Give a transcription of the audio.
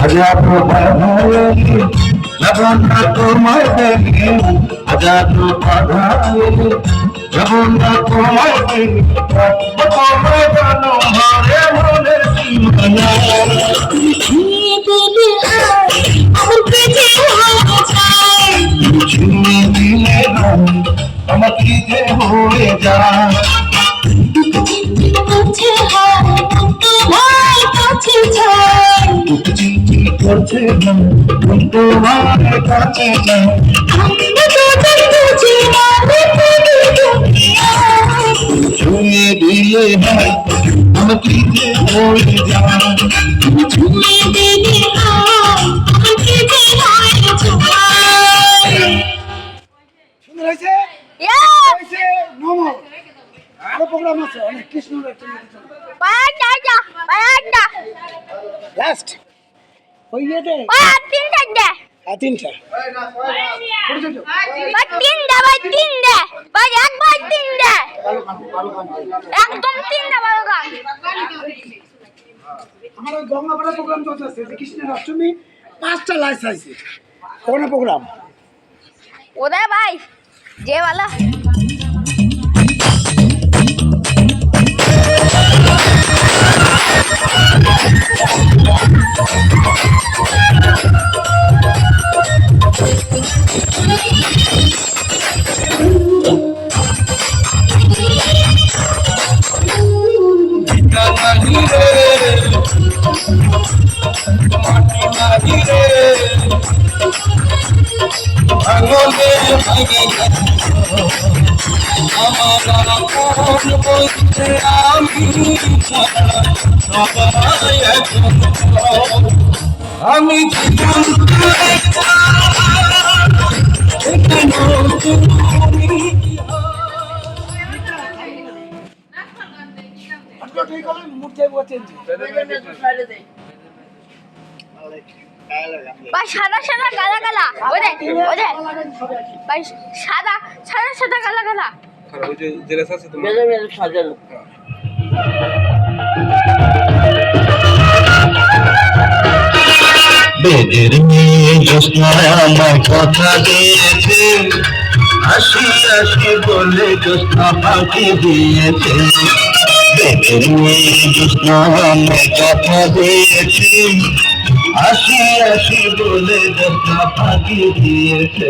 আজাদ বাধাইলি জগন্নাথ তোমায় দেখি আজাদ বাধাইলি জগন্নাথ তোমায় দেখি তোমায় জানো ঘরে মনে সীমানা ছুঁয়ে দিলে আমাকে যে হয়ে যায় করছে না তোমার কাছে ছুঁয়ে দিলে হয় আমাকে যে হয়ে যায় ছুঁয়ে দিলে আমাকে যে হয়ে যায়। সুন্দর হয়েছে হয়েছে নমো আরো প্রোগ্রাম আছে অনেক কৃষ্ণর একটা লাস্ট ওই ইয়েতে তিনটা আমার ওই গঙ্গাপাড়া প্রোগ্রাম চলতেছে কৃষ্ণের অষ্টমী 5টা লাইস আছে কোন প্রোগ্রাম उदय भाई जे वाला আমি ভাই সাদা সাদা কালা কালা ওরে ওরে ভাই সাদা সাদা সাদা কালা কালা ওই যে জেলাস আছে তোমার সাজানো বেদের মেয়ে জ্যোৎস্নায় আমায় কথা দিয়েছে হাসি হাসি বলে জ্যোৎস্না ফাঁকি দিয়েছে বেদের মেয়ে জ্যোৎস্নায় আমায় কথা দিয়েছে হাসি হাসি বলে জ্যোৎস্না ফাঁকি দিয়েছে।